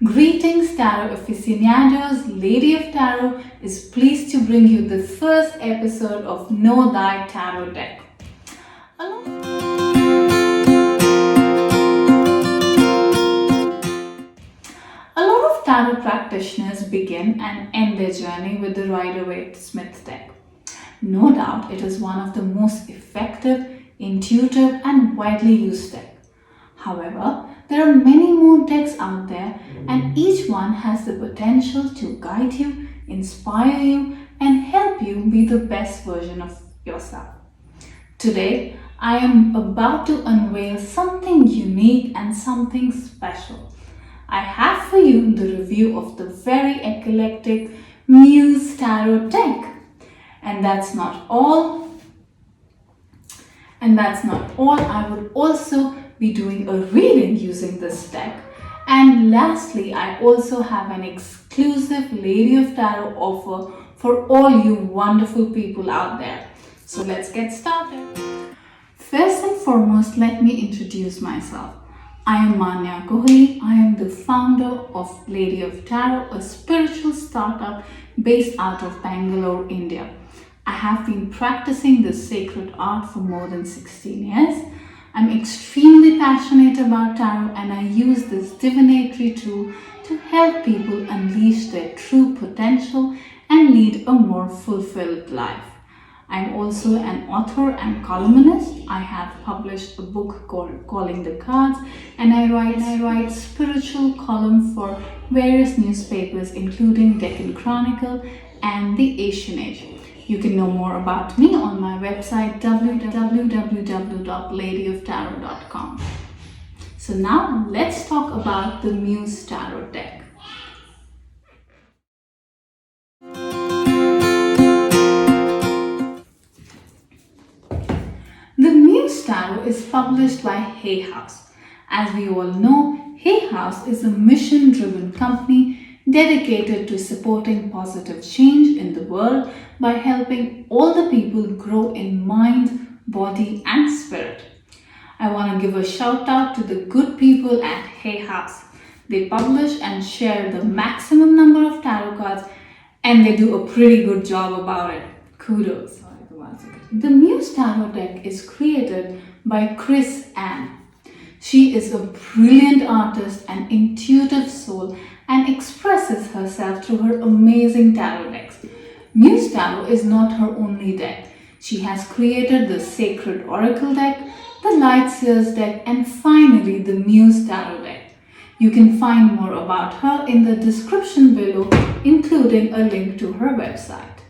Greetings, Tarot aficionados. Lady of Tarot is pleased to bring you the first episode of Know Thy Tarot Deck. A lot of tarot practitioners begin and end their journey with the Rider-Waite-Smith deck. No doubt it is one of the most effective, intuitive and widely used decks. However, there are many more decks out there and each one has the potential to guide you, inspire you and help you be the best version of yourself. Today, I am about to unveil something unique and something special. I have for you the review of the very eclectic Muse Tarot deck. And that's not all. I would also be doing a reading using this deck. And lastly, I also have an exclusive Lady of Tarot offer for all you wonderful people out there. So let's get started. First and foremost, let me introduce myself. I am Manya Kohli. I am the founder of Lady of Tarot, a spiritual startup based out of Bangalore, India. I have been practicing this sacred art for more than 16 years. I'm extremely passionate about tarot and I use this divinatory tool to help people unleash their true potential and lead a more fulfilled life. I'm also an author and columnist. I have published a book called Calling the Cards and I write spiritual column for various newspapers including Deccan Chronicle and the Asian Age. You can know more about me on my website www.ladyoftarot.com. So now let's talk about the Muse Tarot deck. The Muse Tarot is published by Hay House. As we all know, Hay House is a mission-driven company dedicated to supporting positive change in the world by helping all the people grow in mind, body and spirit. I want to give a shout out to the good people at Hay House. They publish and share the maximum number of tarot cards and they do a pretty good job about it. Kudos. The Muse Tarot deck is created by Chris Ann. She is a brilliant artist and intuitive soul and expresses herself through her amazing tarot decks. Muse Tarot is not her only deck. She has created the Sacred Oracle deck, the Light Seers deck, and finally the Muse Tarot deck. You can find more about her in the description below, including a link to her website.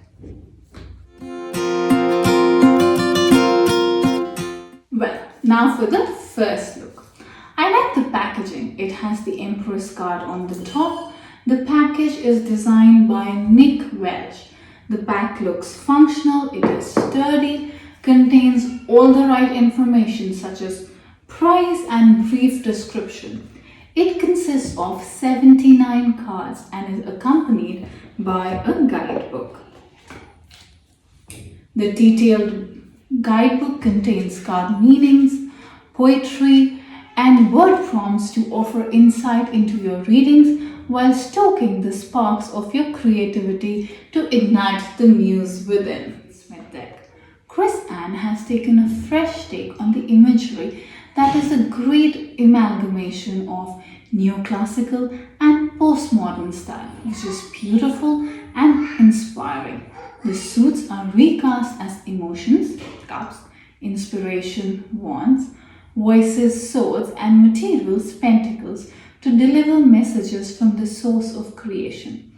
Well, now for the first look. I like the packaging. It has the Empress card on the top. The package is designed by Nick Welch. The pack looks functional, it is sturdy, contains all the right information such as price and brief description. It consists of 79 cards and is accompanied by a guidebook. The detailed guidebook contains card meanings, poetry, and word prompts to offer insight into your readings while stoking the sparks of your creativity to ignite the muse within. Chris Ann has taken a fresh take on the imagery that is a great amalgamation of neoclassical and postmodern style, which is beautiful and inspiring. The suits are recast as emotions, cups, inspiration, wands, voices, swords, and materials, pentacles, to deliver messages from the source of creation.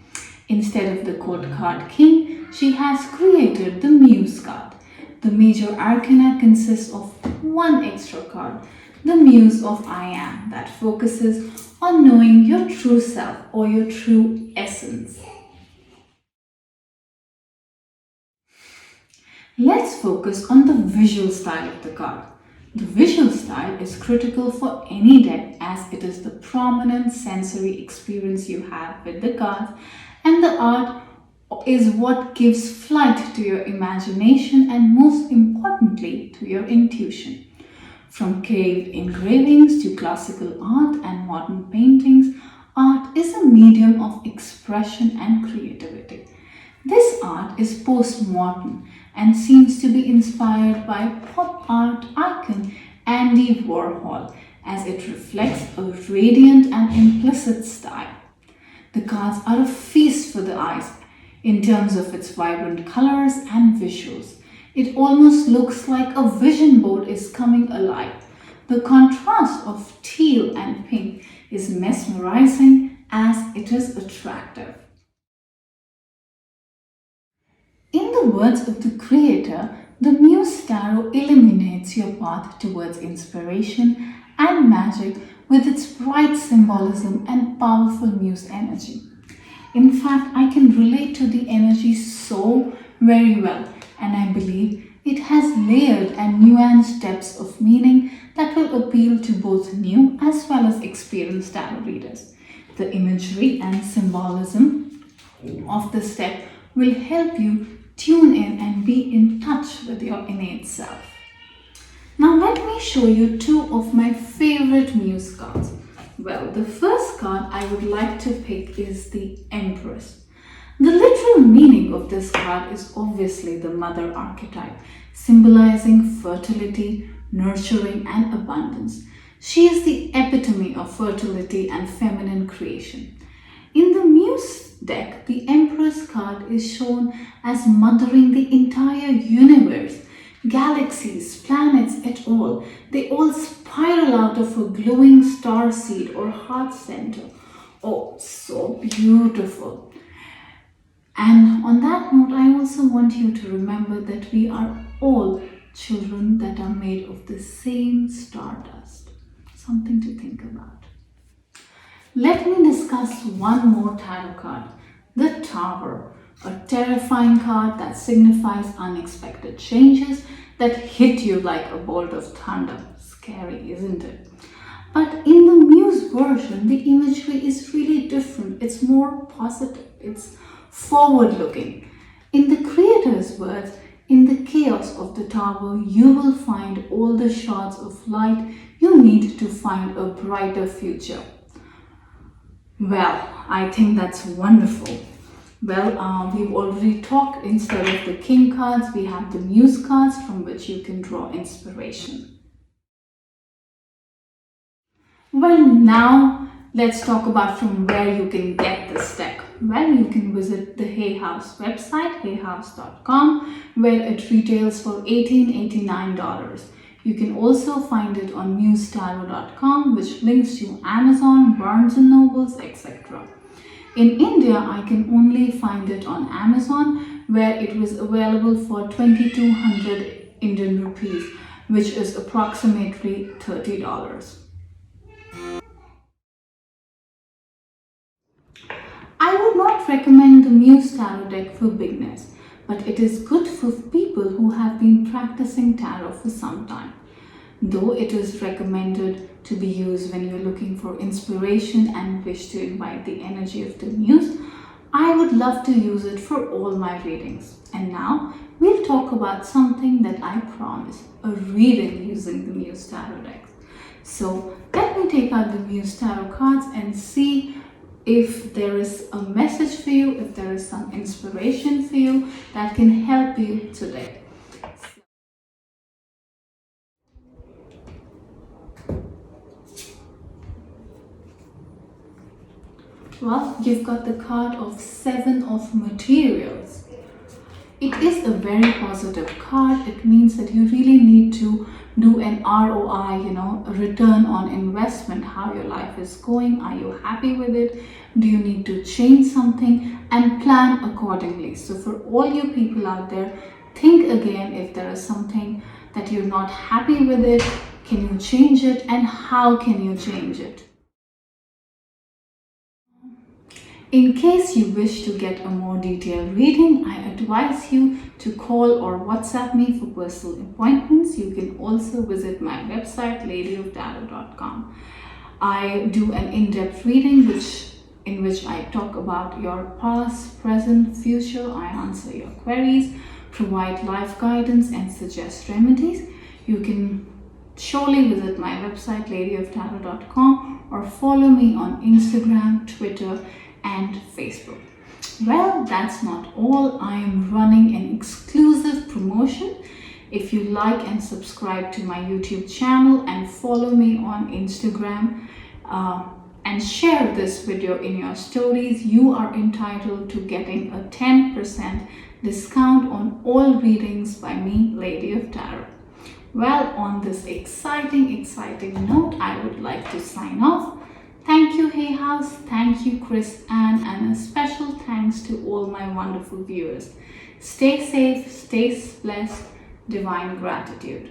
Instead of the court card king, she has created the Muse card. The major arcana consists of one extra card, the Muse of I Am, that focuses on knowing your true self or your true essence. Let's focus on the visual style of the card. The visual style is critical for any deck as it is the prominent sensory experience you have with the cards, and the art is what gives flight to your imagination and most importantly to your intuition. From cave engravings to classical art and modern paintings, art is expression and creativity. This art is postmodern and seems to be inspired by pop art icon Andy Warhol, as it reflects a radiant and implicit style. The cards are a feast for the eyes in terms of its vibrant colors and visuals. It almost looks like a vision board is coming alive. The contrast of teal and pink is mesmerizing as it is attractive. In the words of the creator, the Muse Tarot illuminates your path towards inspiration and magic with its bright symbolism and powerful Muse energy. In fact, I can relate to the energy so very well, and I believe it has layered and nuanced depths of meaning that will appeal to both new as well as experienced tarot readers. The imagery and symbolism of this deck will help you tune in and be in touch with your innate self. Now let me show you two of my favorite Muse cards. Well, the first card I would like to pick is the Empress. The literal meaning of this card is obviously the mother archetype, symbolizing fertility, nurturing, and abundance. She is the epitome of fertility and feminine creation. In the Muse deck, the Empress card is shown as mothering the entire universe. Galaxies, planets, et al. They all spiral out of a glowing star seed or heart center. Oh, so beautiful. And on that note, I also want you to remember that we are all children that are made of the same stardust. Something to think about. Let me discuss one more tarot card, the Tower, a terrifying card that signifies unexpected changes that hit you like a bolt of thunder. Scary, isn't it? But in the Muse version, the imagery is really different. It's more positive. It's forward-looking. In the creator's words, in the chaos of the tower, you will find all the shards of light you need to find a brighter future. Well, I think that's wonderful. Well, we've already talked, instead of the King cards, we have the Muse cards from which you can draw inspiration. Well, now let's talk about from where you can get this deck. Well, you can visit the Hay House website, hayhouse.com, where it retails for $18.89. You can also find it on musetarot.com, which links to Amazon, Barnes & Nobles, etc. In India, I can only find it on Amazon, where it was available for 2200 Indian rupees, which is approximately $30. I would not recommend the Muse Tarot deck for beginners, but it is good for people who have been practicing tarot for some time. Though it is recommended to be used when you're looking for inspiration and wish to invite the energy of the Muse, I would love to use it for all my readings. And now we'll talk about something that I promise, a reading using the Muse Tarot deck. So let me take out the Muse Tarot cards and see if there is a message for you, if there is some inspiration for you that can help you today. Well, you've got the card of Seven of Materials. It is a very positive card. It means that you really need to do an ROI, a return on investment, how your life is going. Are you happy with it? Do you need to change something? And plan accordingly. So for all you people out there, think again if there is something that you're not happy with it. Can you change it? And how can you change it? In case you wish to get a more detailed reading, I advise you to call or WhatsApp me for personal appointments. You can also visit my website, ladyoftarot.com. I do an in-depth reading in which I talk about your past, present, future. I answer your queries, provide life guidance, and suggest remedies. You can surely visit my website, ladyoftarot.com, or follow me on Instagram, Twitter, and and Facebook. Well, that's not all. I am running an exclusive promotion. If you like and subscribe to my YouTube channel and follow me on Instagram and share this video in your stories, you are entitled to getting a 10% discount on all readings by me, Lady of Tarot. Well, on this exciting note, I would like to sign off. Thank you, Hay House. Thank you, Chris Ann, and a special thanks to all my wonderful viewers. Stay safe, stay blessed. Divine gratitude.